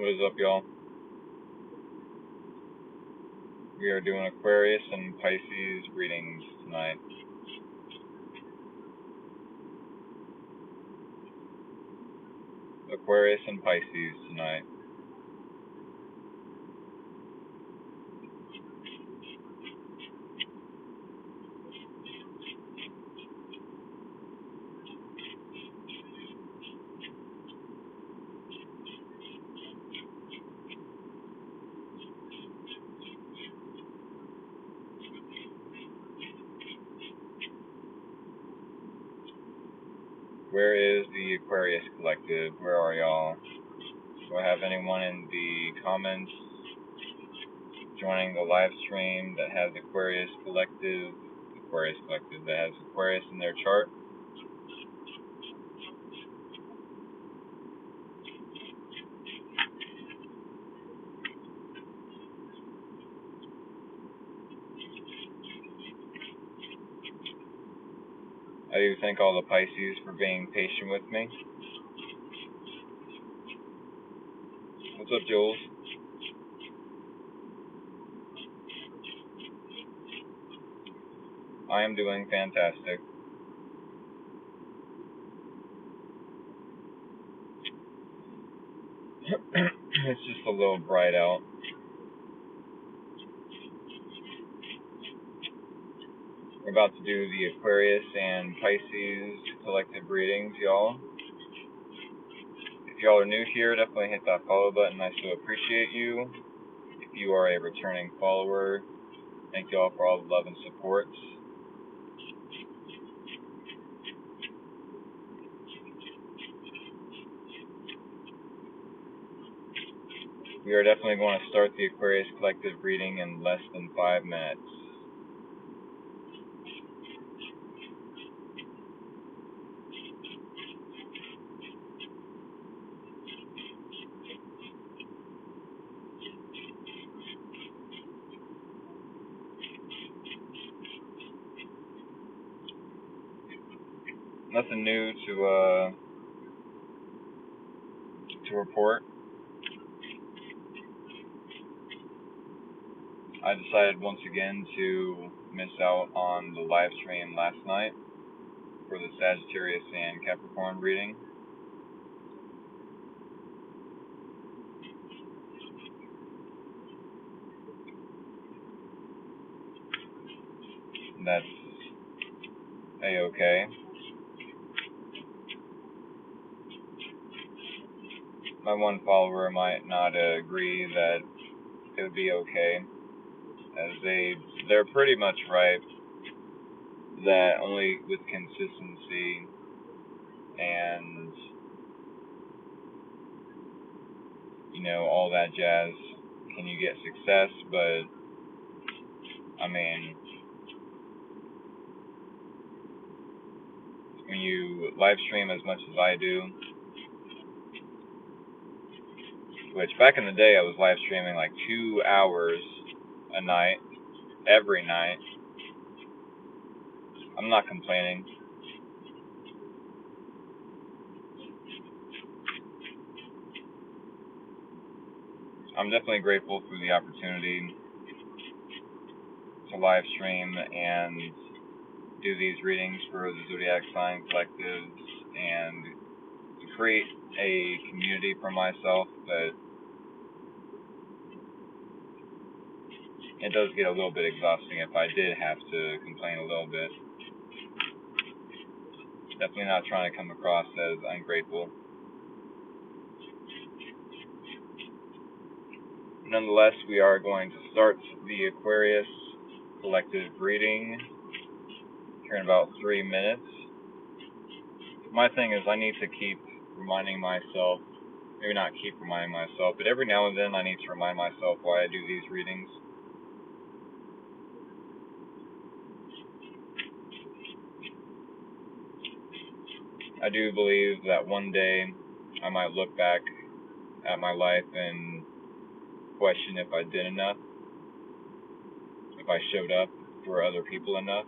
What is up, y'all? We are doing Aquarius and Pisces readings tonight. Aquarius and Pisces tonight. Where is the Aquarius Collective? Where are y'all? Do I have anyone in the comments joining the live stream that has Aquarius Collective that has Aquarius in their chart? I do thank all the Pisces for being patient with me. What's up, Jules? I am doing fantastic. It's just a little bright out. We're about to do the Aquarius and Pisces collective readings, y'all. If y'all are new here, definitely hit that follow button. I so appreciate you. If you are a returning follower, thank y'all for all the love and support. We are definitely going to start the Aquarius collective reading in less than 5 minutes. Nothing new to report. I decided once again to miss out on the live stream last night for the Sagittarius and Capricorn reading. That's a-okay. My one follower might not agree that it would be okay, as they're pretty much right that only with consistency and all that jazz can you get success. But I mean, when you live stream as much as I do, which back in the day I was live streaming like 2 hours a night, every night, I'm not complaining. I'm definitely grateful for the opportunity to live stream and do these readings for the Zodiac Sign Collectives and to create a community for myself, but it does get a little bit exhausting if I did have to complain a little bit. Definitely not trying to come across as ungrateful. Nonetheless, we are going to start the Aquarius collective reading here in about 3 minutes. My thing is I need to keep reminding myself, maybe not keep reminding myself, but every now and then I need to remind myself why I do these readings. I do believe that one day I might look back at my life and question if I did enough, if I showed up for other people enough.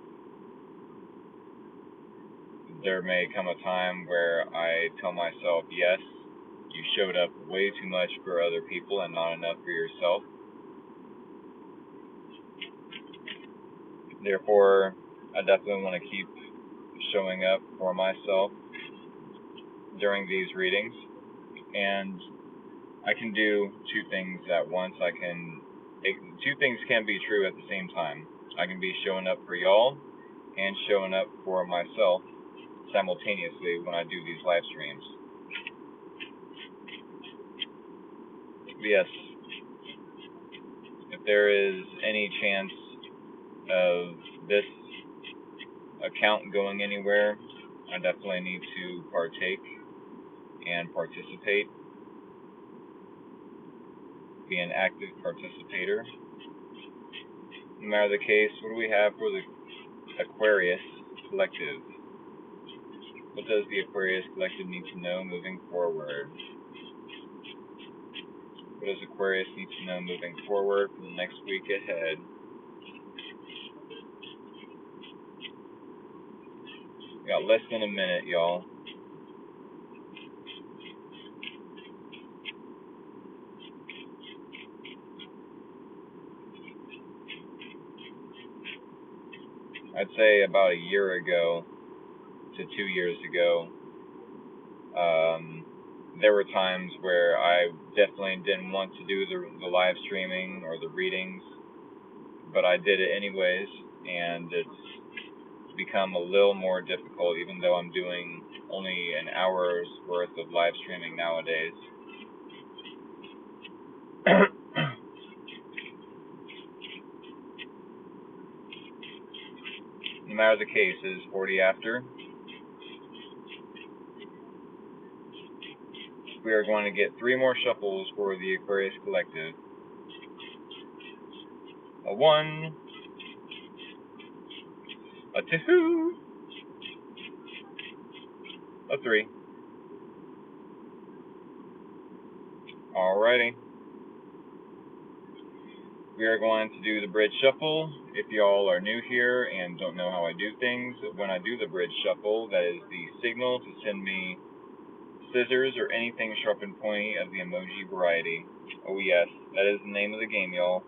There may come a time where I tell myself yes, You showed up way too much for other people and not enough for yourself. Therefore, I definitely want to keep showing up for myself during these readings. And I can do two things at once. Two things can be true at the same time. I can be showing up for y'all and showing up for myself simultaneously when I do these live streams. Yes, if there is any chance of this account going anywhere, I definitely need to partake and participate, be an active participator. No matter the case, what do we have for the Aquarius Collective? What does the Aquarius Collective need to know moving forward? What does Aquarius need to know moving forward for the next week ahead? We got less than a minute, y'all. I'd say about a year ago to 2 years ago, there were times where I definitely didn't want to do the live streaming or the readings, but I did it anyways, and it's become a little more difficult, even though I'm doing only an hour's worth of live streaming nowadays. No matter the case, it is 40 after. We are going to get 3 more shuffles for the Aquarius Collective. A 1, a 2, a 3. Alrighty. We are going to do the bridge shuffle. If y'all are new here and don't know how I do things, when I do the bridge shuffle, that is the signal to send me scissors or anything sharp and pointy of the emoji variety. Oh yes, that is the name of the game, y'all.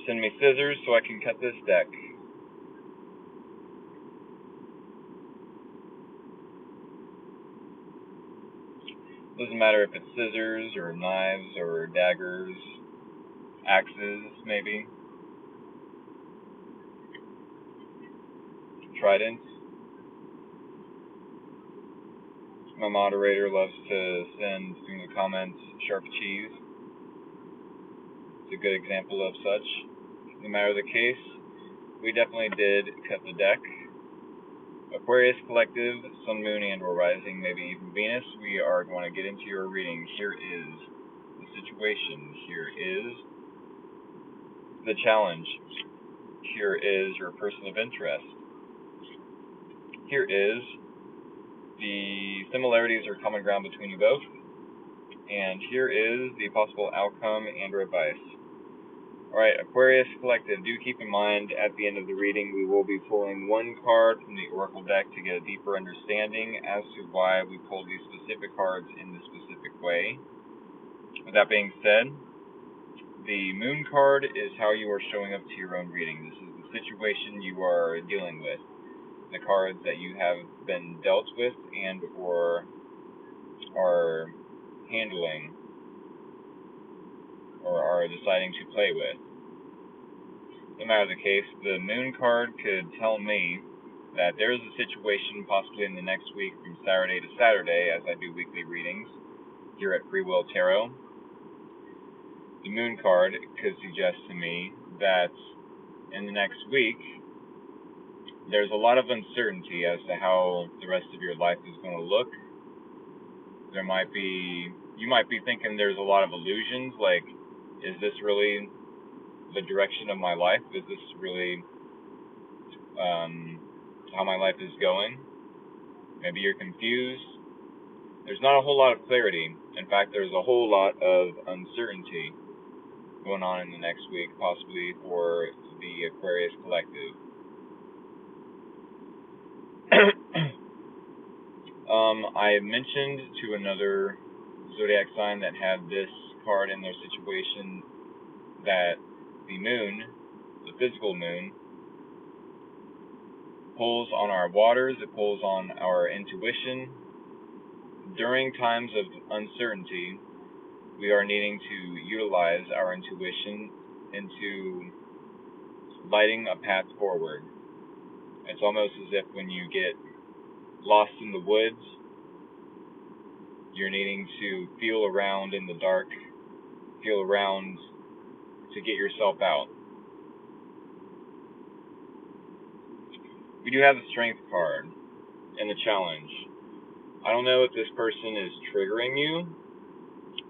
Send me scissors so I can cut this deck. Doesn't matter if it's scissors or knives or daggers, axes maybe, tridents. My moderator loves to send in the comments sharp cheese. It's a good example of such. No matter the case, we definitely did cut the deck. Aquarius Collective, Sun, Moon, and or Rising, maybe even Venus, we are going to get into your reading. Here is the situation. Here is the challenge. Here is your person of interest. Here is the similarities or common ground between you both. And here is the possible outcome and or advice. Alright, Aquarius Collective, do keep in mind at the end of the reading we will be pulling one card from the Oracle deck to get a deeper understanding as to why we pulled these specific cards in this specific way. With that being said, the Moon card is how you are showing up to your own reading. This is the situation you are dealing with. The cards that you have been dealt with and or are handling or are deciding to play with. No matter the case, the Moon card could tell me that there is a situation possibly in the next week from Saturday to Saturday, as I do weekly readings here at Free Will Tarot. The Moon card could suggest to me that in the next week there's a lot of uncertainty as to how the rest of your life is going to look. You might be thinking there's a lot of illusions, like, is this really the direction of my life? Is this really how my life is going? Maybe you're confused. There's not a whole lot of clarity. In fact, there's a whole lot of uncertainty going on in the next week, possibly for the Aquarius Collective. I mentioned to another zodiac sign that had this card in their situation that the moon, the physical moon, pulls on our waters, it pulls on our intuition. During times of uncertainty, we are needing to utilize our intuition into lighting a path forward. It's almost as if when you get lost in the woods, you're needing to feel around in the dark, feel around to get yourself out. We do have the Strength card and the challenge. I don't know if this person is triggering you.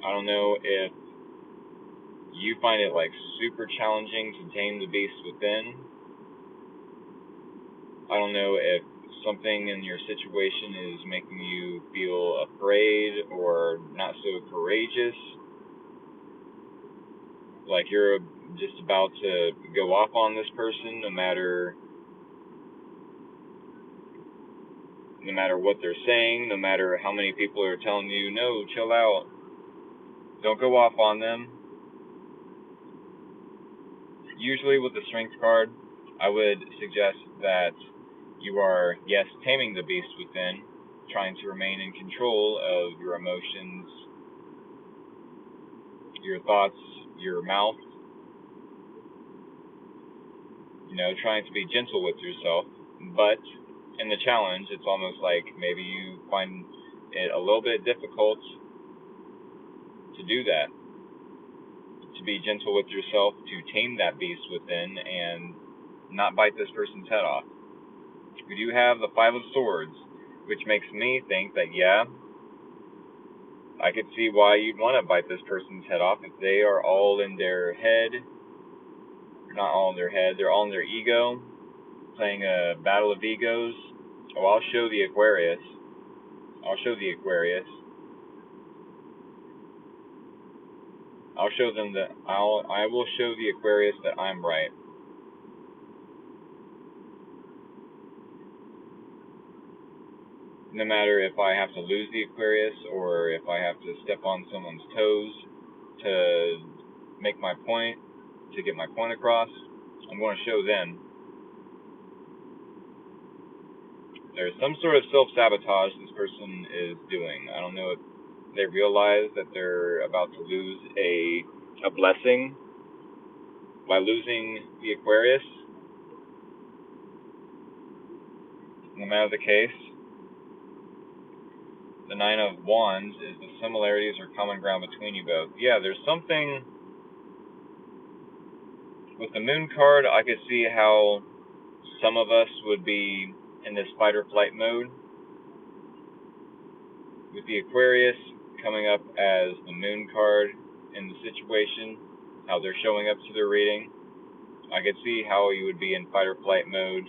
I don't know if you find it like super challenging to tame the beast within. I don't know if something in your situation is making you feel afraid or not so courageous, like you're just about to go off on this person no matter what they're saying, no matter how many people are telling you, no, chill out, don't go off on them. Usually with the Strength card, I would suggest that you are, yes, taming the beast within, trying to remain in control of your emotions, your thoughts, your mouth, trying to be gentle with yourself. But in the challenge, it's almost like maybe you find it a little bit difficult to do that, to be gentle with yourself, to tame that beast within and not bite this person's head off. We do have the Five of Swords, which makes me think that, yeah, I could see why you'd want to bite this person's head off if they are all in their head. Not all in their head, they're all in their ego, playing a battle of egos. Oh, I'll show the Aquarius. I'll show them that I will show the Aquarius that I'm right. No matter if I have to lose the Aquarius or if I have to step on someone's toes to make my point, to get my point across, I'm going to show them. There's some sort of self-sabotage this person is doing. I don't know if they realize that they're about to lose a blessing by losing the Aquarius. No matter the case, the Nine of Wands is the similarities or common ground between you both. Yeah, there's something with the Moon card. I could see how some of us would be in this fight or flight mode. With the Aquarius coming up as the Moon card in the situation, how they're showing up to their reading, I could see how you would be in fight or flight mode.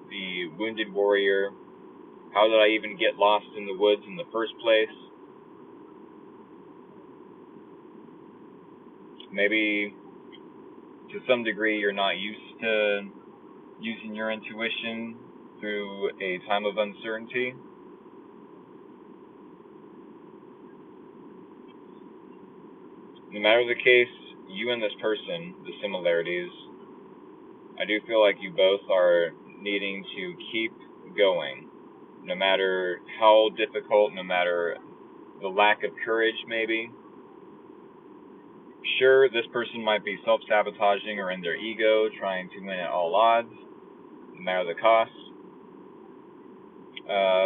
The wounded warrior, how did I even get lost in the woods in the first place? Maybe to some degree you're not used to using your intuition through a time of uncertainty. No matter the case, you and this person, the similarities, I do feel like you both are needing to keep going. No matter how difficult, no matter the lack of courage maybe. Sure, this person might be self-sabotaging or in their ego, trying to win at all odds, no matter the cost.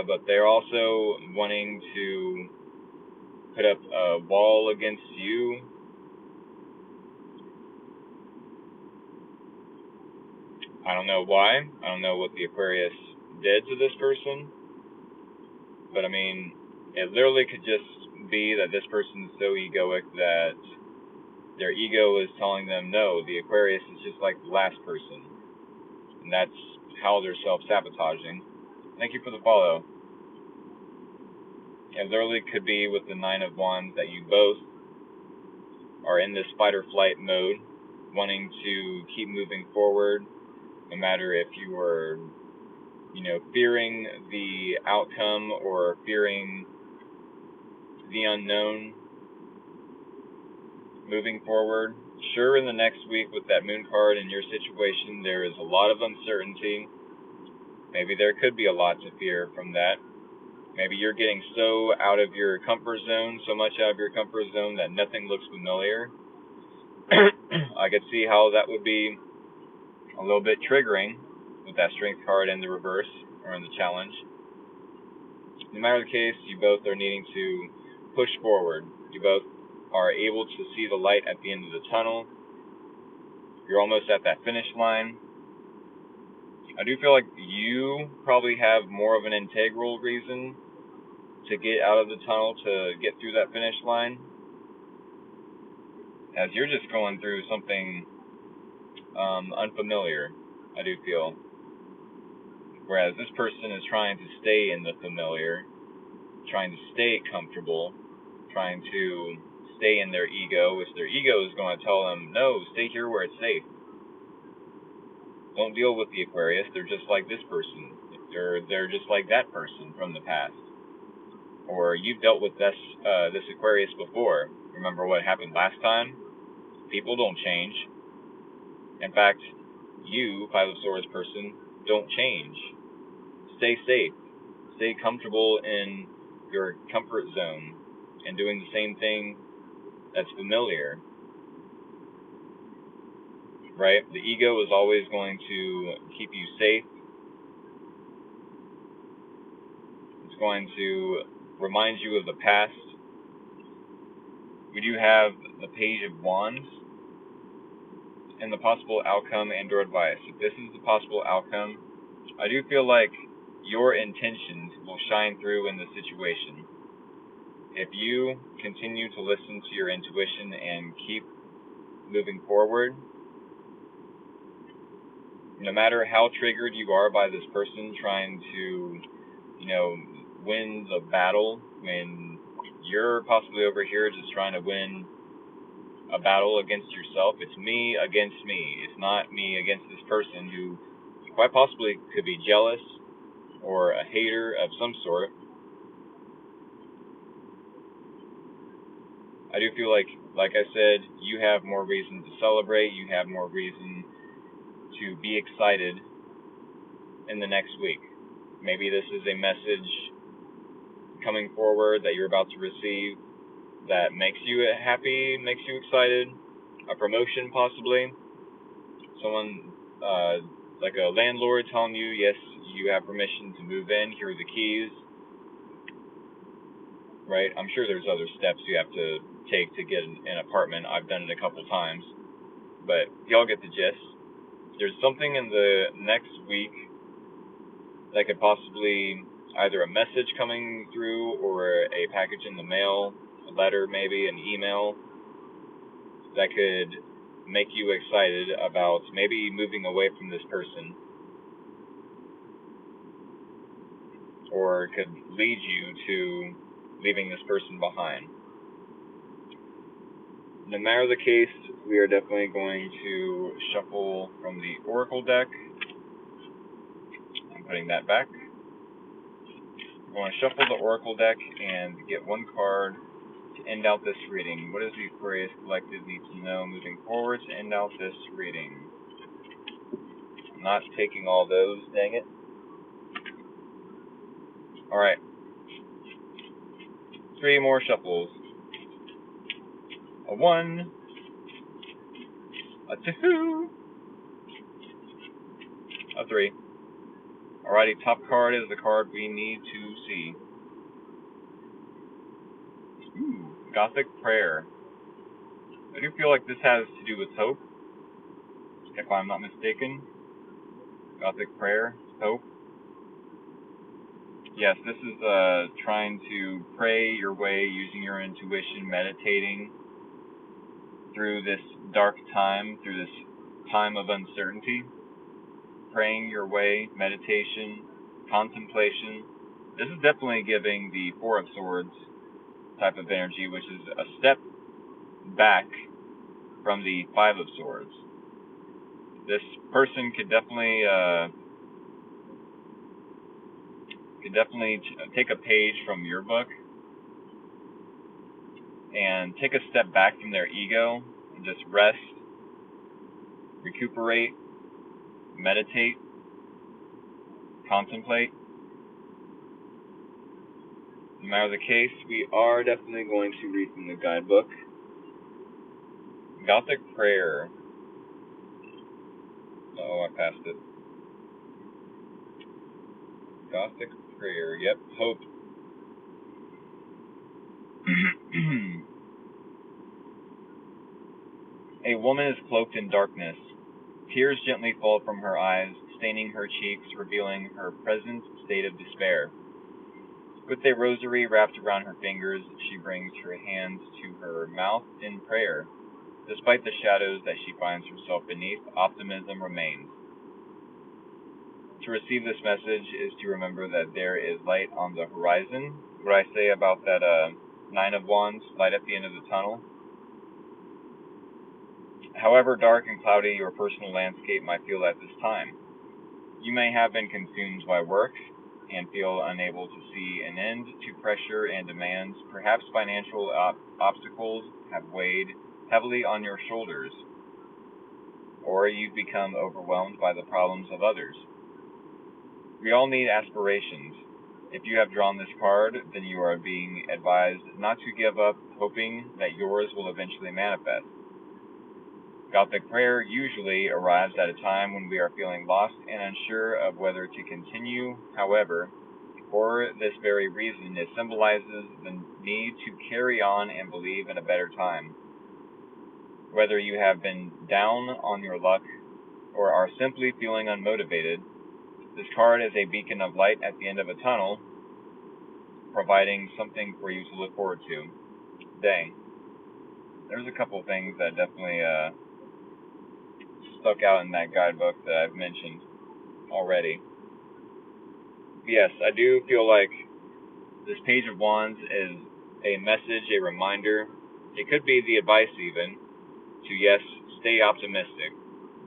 But they're also wanting to put up a wall against you. I don't know why. I don't know what the Aquarius did to this person. But I mean, it literally could just be that this person is so egoic that their ego is telling them, no, the Aquarius is just like the last person. And that's how they're self-sabotaging. Thank you for the follow. It literally could be with the Nine of Wands that you both are in this fight or flight mode, wanting to keep moving forward, no matter if you are fearing the outcome or fearing the unknown moving forward. Sure, in the next week with that moon card in your situation, there is a lot of uncertainty. Maybe there could be a lot to fear from that. Maybe you're getting so out of your comfort zone, so much out of your comfort zone that nothing looks familiar. I could see how that would be a little bit triggering with that strength card in the reverse or in the challenge. No matter the case, you both are needing to push forward. You both are able to see the light at the end of the tunnel. You're almost at that finish line. I do feel like you probably have more of an integral reason to get out of the tunnel, to get through that finish line, as you're just going through something unfamiliar, I do feel. Whereas this person is trying to stay in the familiar, trying to stay comfortable, trying to stay in their ego, which their ego is going to tell them, no, stay here where it's safe. Don't deal with the Aquarius. They're just like this person. They're just like that person from the past. Or you've dealt with this Aquarius before. Remember what happened last time? People don't change. In fact, you, Five of Swords person, don't change. Stay safe. Stay comfortable in your comfort zone and doing the same thing that's familiar. Right? The ego is always going to keep you safe. It's going to remind you of the past. We do have the Page of Wands and the possible outcome and/or advice. If this is the possible outcome, I do feel like your intentions will shine through in the situation. If you continue to listen to your intuition and keep moving forward, no matter how triggered you are by this person trying to, win the battle, when you're possibly over here just trying to win a battle against yourself, it's me against me. It's not me against this person who quite possibly could be jealous or a hater of some sort. I do feel like I said, you have more reason to celebrate. You have more reason to be excited in the next week. Maybe this is a message coming forward that you're about to receive that makes you happy, makes you excited. A promotion possibly. Someone, like a landlord telling you, yes, you have permission to move in. Here are the keys. Right? I'm sure there's other steps you have to take to get an apartment. I've done it a couple times. But y'all get the gist. There's something in the next week that could possibly either a message coming through or a package in the mail, a letter maybe, an email, that could make you excited about maybe moving away from this person, or could lead you to leaving this person behind. No matter the case, we are definitely going to shuffle from the Oracle deck. I'm putting that back. We're going to shuffle the Oracle deck and get one card to end out this reading. What does the Aquarius Collective need to know moving forward to end out this reading? I'm not taking all those, dang it. Alright. 3 more shuffles. A 1, a 2, a 3. Alrighty, top card is the card we need to see. Ooh, Gothic Prayer. I do feel like this has to do with hope, if I'm not mistaken. Gothic Prayer, hope. Yes, this is trying to pray your way using your intuition, meditating through this dark time, through this time of uncertainty. Praying your way, meditation, contemplation. This is definitely giving the Four of Swords type of energy, which is a step back from the Five of Swords. This person could definitely You can definitely take a page from your book and take a step back from their ego and just rest, recuperate, meditate, contemplate. No matter the case, we are definitely going to read from the guidebook. Gothic prayer. Oh, I passed it. Gothic prayer. Yep, hope. A woman is cloaked in darkness. Tears gently fall from her eyes, staining her cheeks, revealing her present state of despair. With a rosary wrapped around her fingers, she brings her hands to her mouth in prayer. Despite the shadows that she finds herself beneath, optimism remains. To receive this message is to remember that there is light on the horizon. What I say about that Nine of Wands, light at the end of the tunnel. However dark and cloudy your personal landscape might feel at this time, you may have been consumed by work and feel unable to see an end to pressure and demands. Perhaps financial obstacles have weighed heavily on your shoulders, or you've become overwhelmed by the problems of others. We all need aspirations. If you have drawn this card, then you are being advised not to give up, hoping that yours will eventually manifest. Gothic prayer usually arrives at a time when we are feeling lost and unsure of whether to continue. However, for this very reason, it symbolizes the need to carry on and believe in a better time. Whether you have been down on your luck or are simply feeling unmotivated, this card is a beacon of light at the end of a tunnel, providing something for you to look forward to. Dang. There's a couple of things that definitely stuck out in that guidebook that I've mentioned already. Yes, I do feel like this Page of Wands is a message, a reminder. It could be the advice even to, yes, stay optimistic.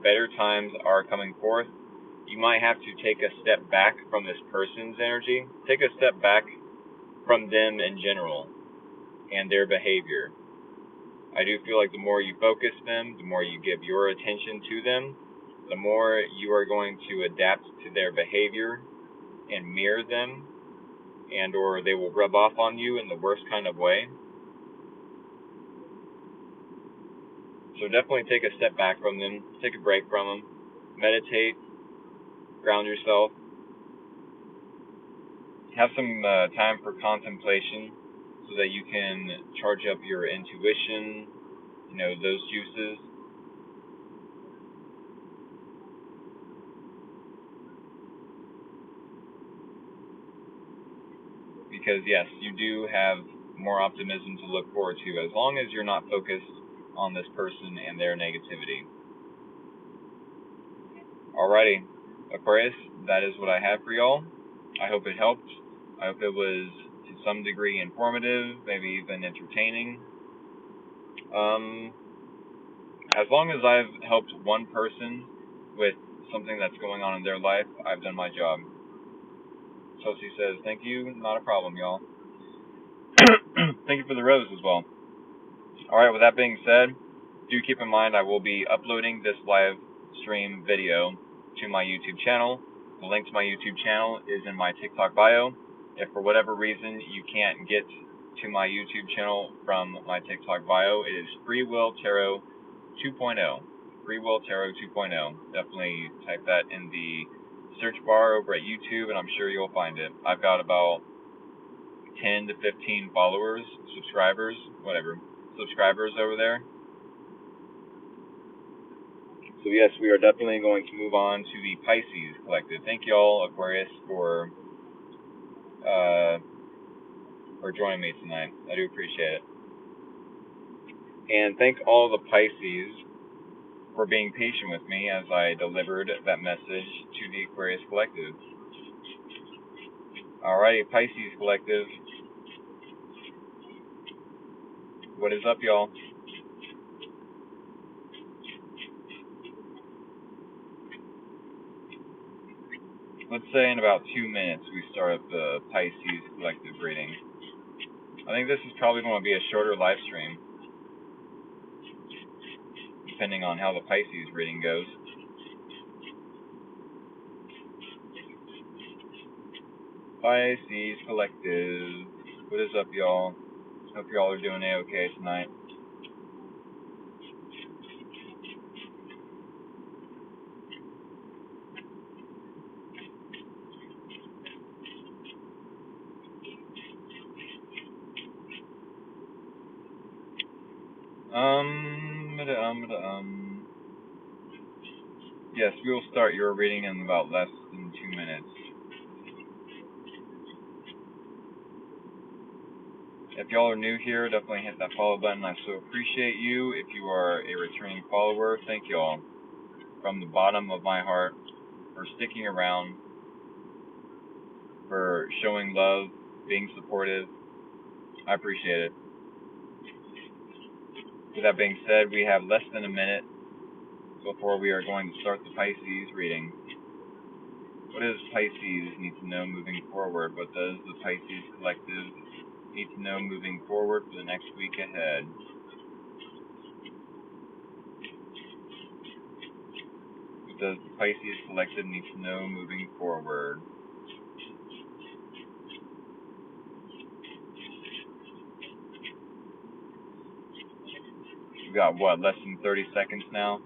Better times are coming forth. You might have to take a step back from this person's energy. Take a step back from them in general and their behavior. I do feel like the more you focus them, the more you give your attention to them, the more you are going to adapt to their behavior and mirror them, and or they will rub off on you in the worst kind of way. So definitely take a step back from them, take a break from them, meditate, ground yourself, have some time for contemplation so that you can charge up your intuition, those juices. Because yes, you do have more optimism to look forward to as long as you're not focused on this person and their negativity. Alrighty, Aquarius, that is what I have for y'all. I hope it helped. I hope it was to some degree informative, maybe even entertaining. As long as I've helped one person with something that's going on in their life, I've done my job. Chelsea says, thank you, not a problem, y'all. Thank you for the rose as well. Alright, with that being said, do keep in mind I will be uploading this live stream video to my YouTube channel. The link to my YouTube channel is in my TikTok bio. If for whatever reason you can't get to my YouTube channel from my TikTok bio, it is Free Will Tarot 2.0. Free Will Tarot 2.0. Definitely type that in the search bar over at YouTube and I'm sure you'll find it. I've got about 10 to 15 followers, subscribers over there. So yes, we are definitely going to move on to the Pisces collective. Thank you all, Aquarius, for joining me tonight. I do appreciate it. And thank all the Pisces for being patient with me as I delivered that message to the Aquarius collective. Alrighty, Pisces collective. What is up, y'all? let's say in about 2 minutes we start up the Pisces collective reading. I think this is probably going to be a shorter live stream, depending on how the Pisces reading goes. Pisces collective, what is up, y'all? Hope y'all are doing a-okay tonight. Yes, we will start your reading in about less than 2 minutes. If y'all are new here, definitely hit that follow button. I so appreciate you. If you are a returning follower, thank y'all from the bottom of my heart for sticking around, for showing love, being supportive. I appreciate it. With that being said, we have less than a minute before we are going to start the Pisces reading. What does Pisces need to know moving forward? What does the Pisces collective need to know moving forward for the next week ahead? What does the Pisces collective need to know moving forward? We've got, what, less than 30 seconds now?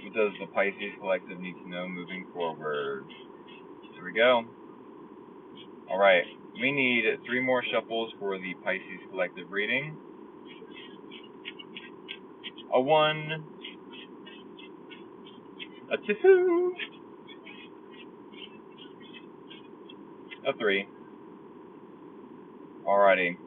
What does the Pisces collective need to know moving forward? Here we go. Alright, we need 3 more shuffles for the Pisces collective reading. A 1, a 2, a 3. Alrighty.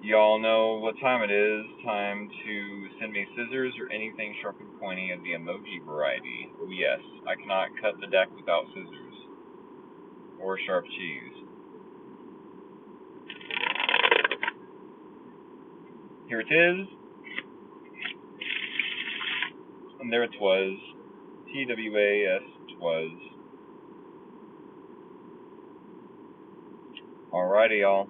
Y'all know what time it is. Time to send me scissors or anything sharp and pointy of the emoji variety. Oh yes, I cannot cut the deck without scissors or sharp cheese. Here it is. And there it was. TWAS was. Alrighty, y'all.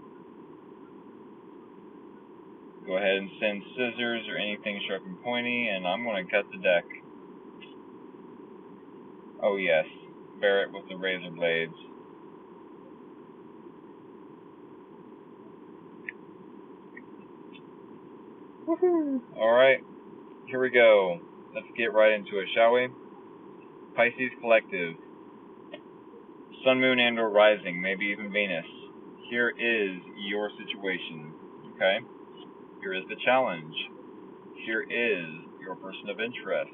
Go ahead and send scissors or anything sharp and pointy, and I'm going to cut the deck. Oh yes, bear it with the razor blades. Woohoo! Alright, here we go. Let's get right into it, shall we? Pisces collective. Sun, moon, and or rising, maybe even Venus. Here is your situation, okay? Here is the challenge. Here is your person of interest.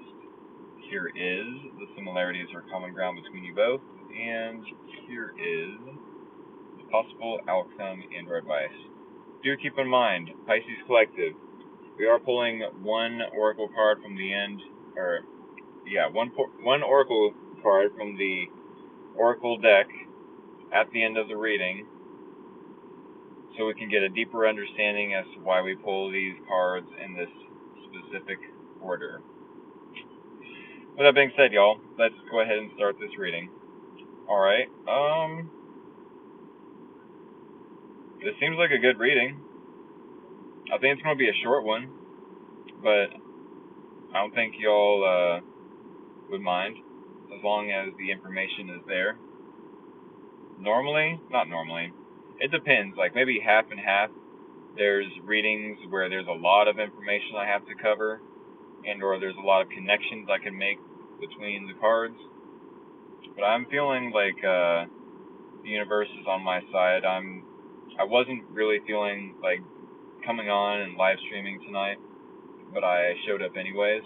Here is the similarities or common ground between you both. And here is the possible outcome and or advice. Do keep in mind, Pisces collective, we are pulling one oracle card from the end, or yeah, one oracle card from the oracle deck at the end of the reading, so we can get a deeper understanding as to why we pull these cards in this specific order. With that being said, y'all, let's go ahead and start this reading. Alright, this seems like a good reading. I think it's going to be a short one, but I don't think y'all would mind, as long as the information is there. Not normally, it depends, like maybe half and half. There's readings where there's a lot of information I have to cover, and or there's a lot of connections I can make between the cards. But I'm feeling like the universe is on my side. I wasn't really feeling like coming on and live streaming tonight, but I showed up anyways.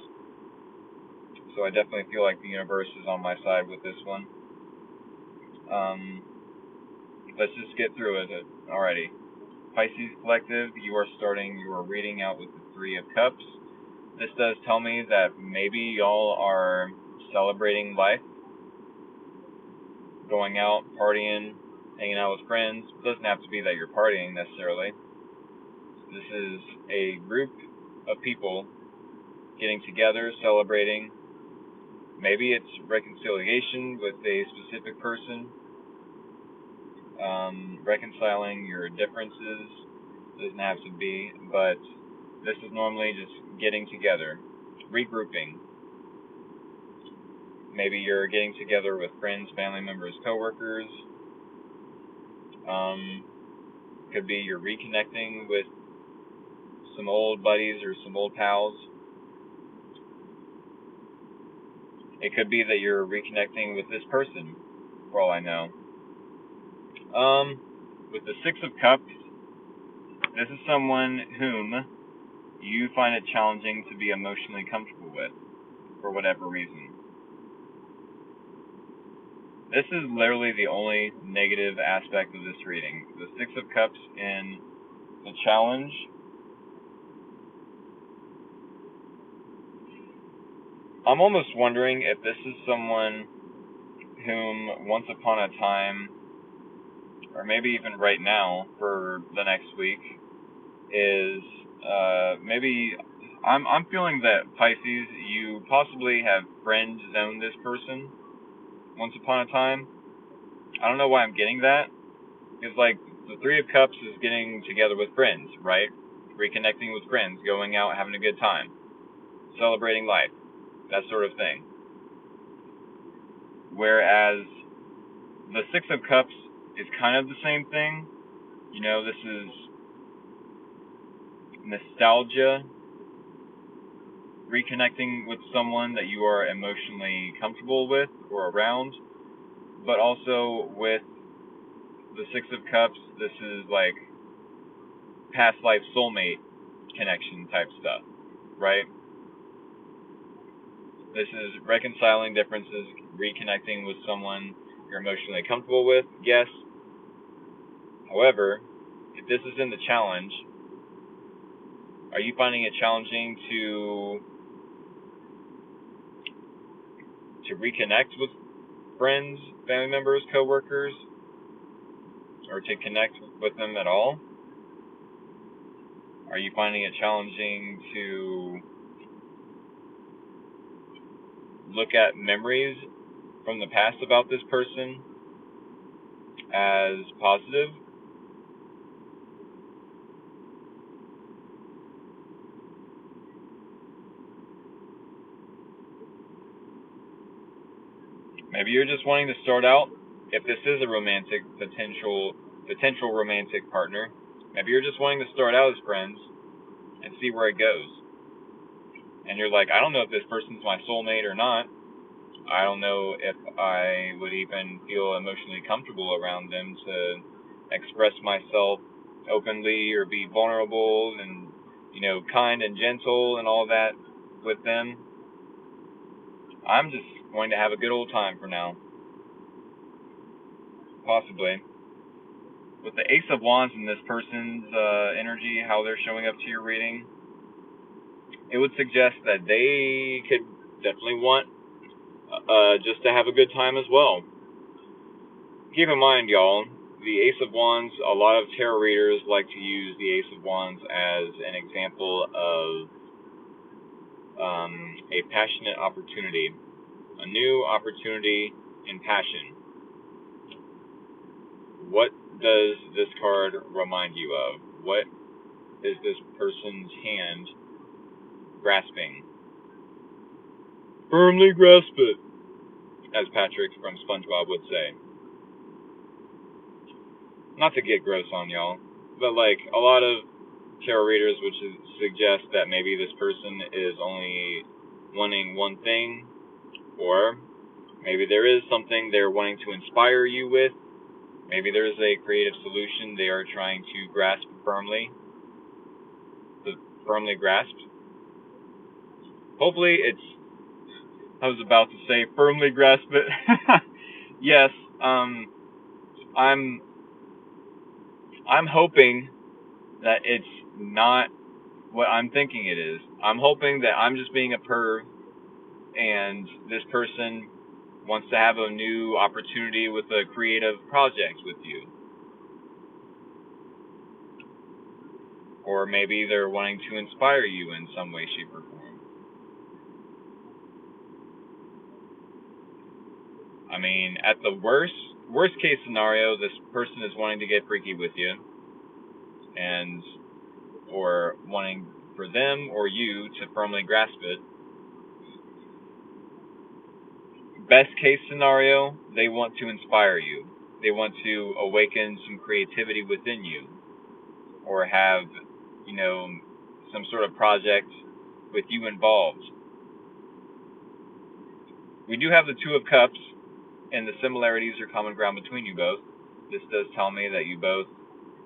So I definitely feel like the universe is on my side with this one. Let's just get through it. Alrighty. Pisces collective, you are starting your reading out with the 3 of Cups. This does tell me that maybe y'all are celebrating life, going out, partying, hanging out with friends. It doesn't have to be that you're partying necessarily. This is a group of people getting together, celebrating. Maybe it's reconciliation with a specific person, reconciling your differences. Doesn't have to be, but this is normally just getting together, regrouping. Maybe you're getting together with friends, family members, coworkers. Could be you're reconnecting with some old buddies or some old pals. It could be that you're reconnecting with this person, for all I know. With the Six of Cups, this is someone whom you find it challenging to be emotionally comfortable with, for whatever reason. This is literally the only negative aspect of this reading. The Six of Cups in the challenge. I'm almost wondering if this is someone whom once upon a time, or maybe even right now for the next week, is maybe I'm feeling that Pisces, you possibly have friend zoned this person once upon a time. I don't know why I'm getting that. It's like the Three of Cups is getting together with friends, right? Reconnecting with friends, going out, having a good time, celebrating life, that sort of thing. Whereas the Six of Cups is kind of the same thing. You know, this is nostalgia, reconnecting with someone that you are emotionally comfortable with or around, but also with the Six of Cups, this is like past life soulmate connection type stuff, right? This is reconciling differences, reconnecting with someone you're emotionally comfortable with, yes. However, if this is in the challenge, are you finding it challenging to reconnect with friends, family members, coworkers, or to connect with them at all? Are you finding it challenging to look at memories from the past about this person as positive? Maybe you're just wanting to start out, if this is a romantic potential romantic partner, maybe you're just wanting to start out as friends and see where it goes. And you're like, I don't know if this person's my soulmate or not. I don't know if I would even feel emotionally comfortable around them to express myself openly or be vulnerable and, kind and gentle and all that with them. I'm just going to have a good old time for now. Possibly. With the Ace of Wands in this person's energy, how they're showing up to your reading, it would suggest that they could definitely want just to have a good time as well. Keep in mind, y'all, the Ace of Wands, a lot of tarot readers like to use the Ace of Wands as an example of a passionate opportunity, a new opportunity in passion. What does this card remind you of? What is this person's hand grasping? Firmly grasp it, as Patrick from SpongeBob would say. Not to get gross on y'all, but like a lot of tarot readers would suggest that maybe this person is only wanting one thing, or maybe there is something they're wanting to inspire you with. Maybe there is a creative solution they are trying to grasp firmly. Firmly grasped. Hopefully I was about to say firmly grasp it. Yes, I'm hoping that it's not what I'm thinking it is. I'm hoping that I'm just being a perv and this person wants to have a new opportunity with a creative project with you. Or maybe they're wanting to inspire you in some way, shape, or form. I mean, at the worst case scenario, this person is wanting to get freaky with you, and or wanting for them or you to firmly grasp it. Best case scenario, they want to inspire you. They want to awaken some creativity within you, or have, some sort of project with you involved. We do have the Two of Cups, and the similarities are common ground between you both. This does tell me that you both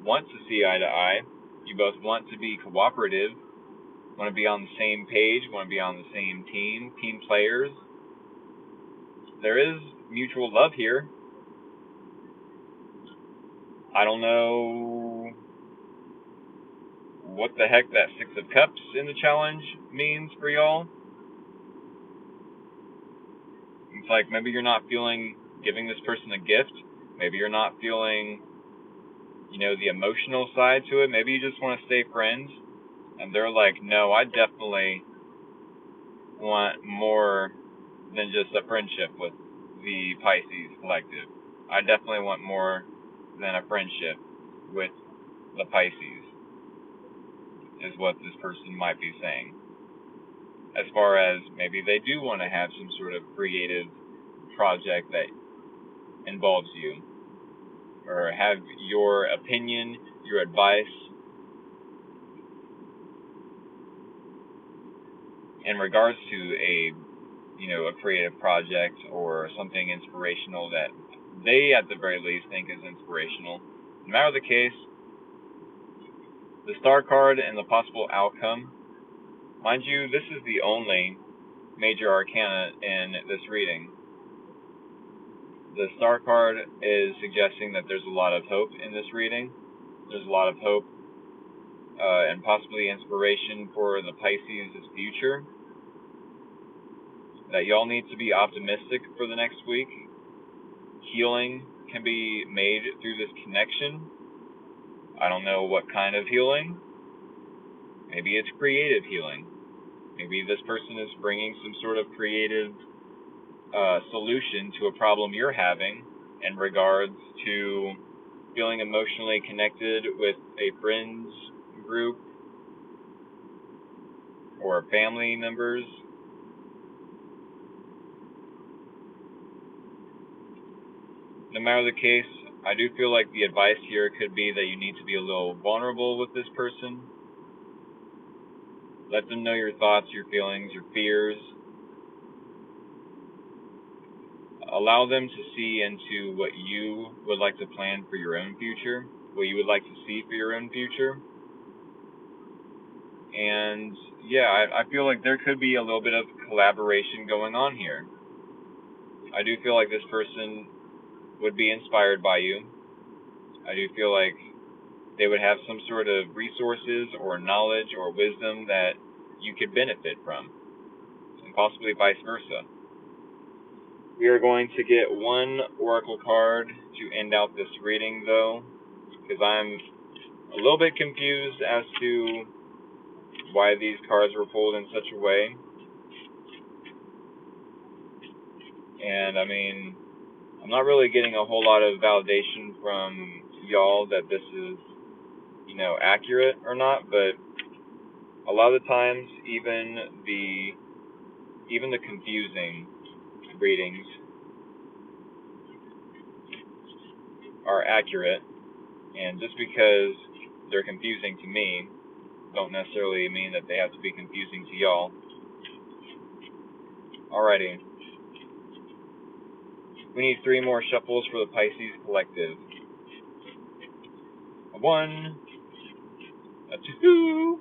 want to see eye to eye. You both want to be cooperative, want to be on the same page, want to be on the same team players. There is mutual love here. I don't know what the heck that Six of Cups in the challenge means for y'all. It's like maybe you're not feeling giving this person a gift. Maybe you're not feeling, the emotional side to it. Maybe you just want to stay friends. And they're like, no, I definitely want more than just a friendship with the Pisces collective. I definitely want more than a friendship with the Pisces, is what this person might be saying. As far as maybe they do want to have some sort of creative project that involves you, or have your opinion, your advice in regards to a creative project or something inspirational that they at the very least think is inspirational. No matter the case, the Star card and the possible outcome, mind you, this is the only major arcana in this reading. The Star card is suggesting that there's a lot of hope in this reading. There's a lot of hope and possibly inspiration for the Pisces' future. That y'all need to be optimistic for the next week. Healing can be made through this connection. I don't know what kind of healing. Maybe it's creative healing. Maybe this person is bringing some sort of creative solution to a problem you're having in regards to feeling emotionally connected with a friends group or family members. No matter the case, I do feel like the advice here could be that you need to be a little vulnerable with this person. Let them know your thoughts, your feelings, your fears. Allow them to see into what you would like to plan for your own future, what you would like to see for your own future. And yeah, I feel like there could be a little bit of collaboration going on here. I do feel like this person would be inspired by you. I do feel like they would have some sort of resources or knowledge or wisdom that you could benefit from, and possibly vice versa. We are going to get one oracle card to end out this reading, though, because I'm a little bit confused as to why these cards were pulled in such a way. And I mean, I'm not really getting a whole lot of validation from y'all that this is, accurate or not, but a lot of the times, even the confusing readings are accurate, and just because they're confusing to me, don't necessarily mean that they have to be confusing to y'all. Alrighty. We need 3 more shuffles for the Pisces collective. A 1, a 2,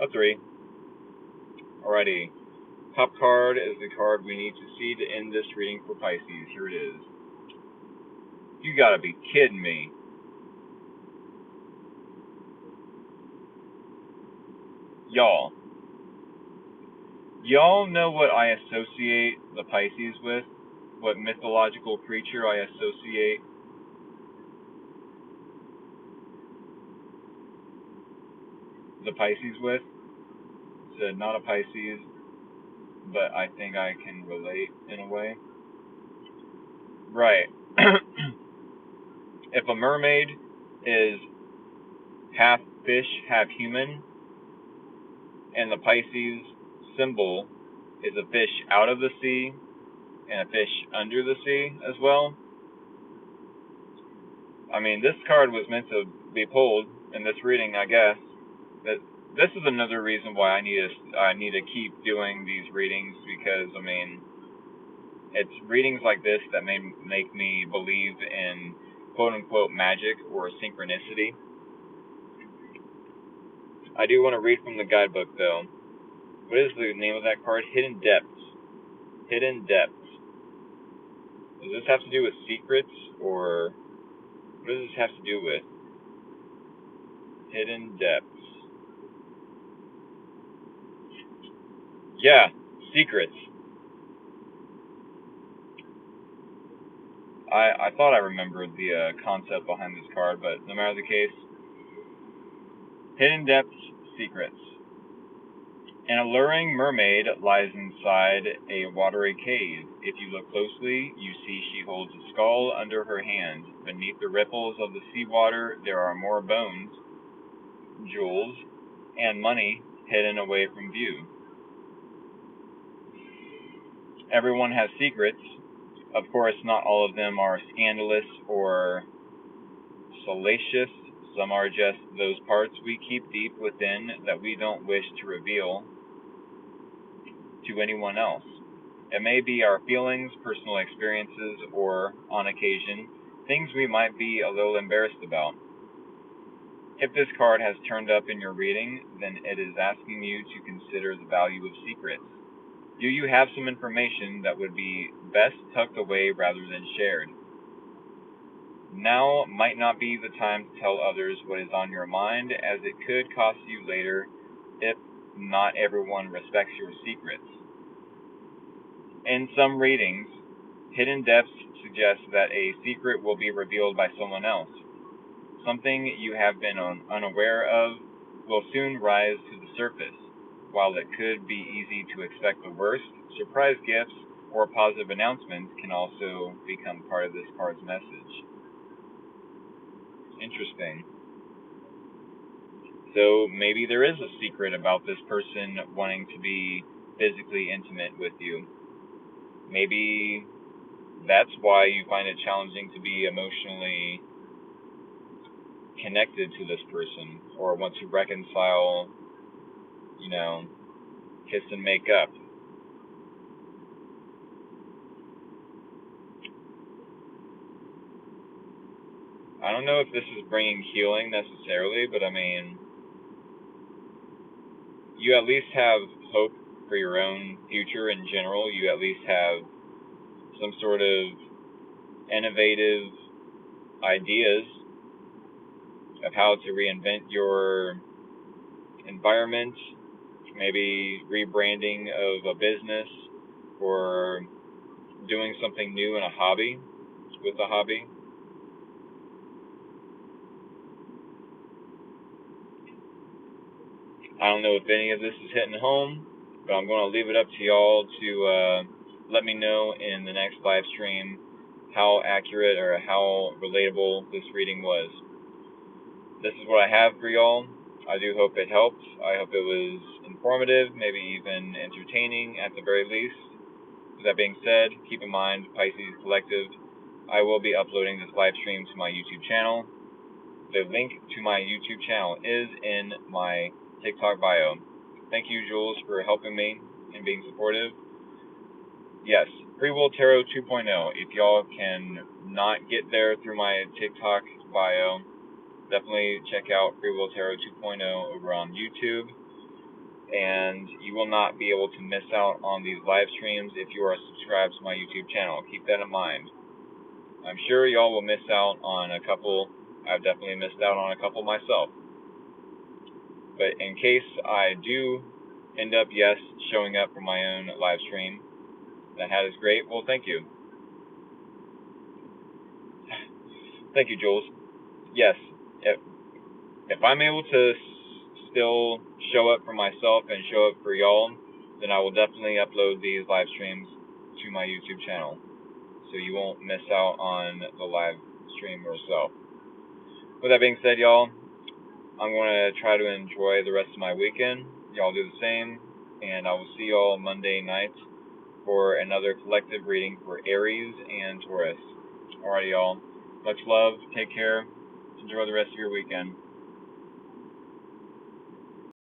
a 3. Alrighty. Top card is the card we need to see to end this reading for Pisces. Here it is. You gotta be kidding me. Y'all know what I associate the Pisces with? What mythological creature I associate the Pisces with? It's not a Pisces, but I think I can relate in a way. Right. If a mermaid is half fish, half human, and the Pisces symbol is a fish out of the sea and a fish under the sea as well, I mean, this card was meant to be pulled in this reading, I guess. That this is another reason why I need to keep doing these readings, because I mean, it's readings like this that may make me believe in quote unquote magic or synchronicity. I do want to read from the guidebook though. What is the name of that card? Hidden Depths. Hidden Depths. Does this have to do with secrets, or what does this have to do with? Hidden Depths. Yeah, secrets. I thought I remembered the concept behind this card, but no matter the case, Hidden Depths, Secrets. An alluring mermaid lies inside a watery cave. If you look closely, you see she holds a skull under her hand. Beneath the ripples of the seawater, there are more bones, jewels, and money hidden away from view. Everyone has secrets. Of course, not all of them are scandalous or salacious. Some are just those parts we keep deep within that we don't wish to reveal to anyone else. It may be our feelings, personal experiences, or, on occasion, things we might be a little embarrassed about. If this card has turned up in your reading, then it is asking you to consider the value of secrets. Do you have some information that would be best tucked away rather than shared? Now might not be the time to tell others what is on your mind, as it could cost you later if not everyone respects your secrets. In some readings, Hidden Depths suggests that a secret will be revealed by someone else. Something you have been unaware of will soon rise to the surface. While it could be easy to expect the worst, surprise gifts or positive announcements can also become part of this card's message. Interesting. So maybe there is a secret about this person wanting to be physically intimate with you. Maybe that's why you find it challenging to be emotionally connected to this person, or want to reconcile, kiss and make up. I don't know if this is bringing healing necessarily, but I mean, you at least have hope for your own future in general. You at least have some sort of innovative ideas of how to reinvent your environment, maybe rebranding of a business, or doing something new in a hobby, with a hobby. I don't know if any of this is hitting home, but I'm going to leave it up to y'all to let me know in the next live stream how accurate or how relatable this reading was. This is what I have for y'all. I do hope it helped. I hope it was informative, maybe even entertaining at the very least. With that being said, keep in mind, Pisces Collective, I will be uploading this live stream to my YouTube channel. The link to my YouTube channel is in my TikTok bio. Thank you, Jules, for helping me and being supportive. Yes, Free Will Tarot 2.0. If y'all can not get there through my TikTok bio, definitely check out Free Will Tarot 2.0 over on YouTube. And you will not be able to miss out on these live streams if you are subscribed to my YouTube channel. Keep that in mind. I'm sure y'all will miss out on a couple. I've definitely missed out on a couple myself. But in case I do end up, showing up for my own live stream, that is great. Well, thank you. Thank you, Jules. Yes, if I'm able to still show up for myself and show up for y'all, then I will definitely upload these live streams to my YouTube channel. so you won't miss out on the live stream yourself. With that being said, y'all, I'm going to try to enjoy the rest of my weekend. Y'all do the same, and I will see y'all Monday night for another collective reading for Aries and Taurus. Alrighty, y'all. Much love. Take care. Enjoy the rest of your weekend.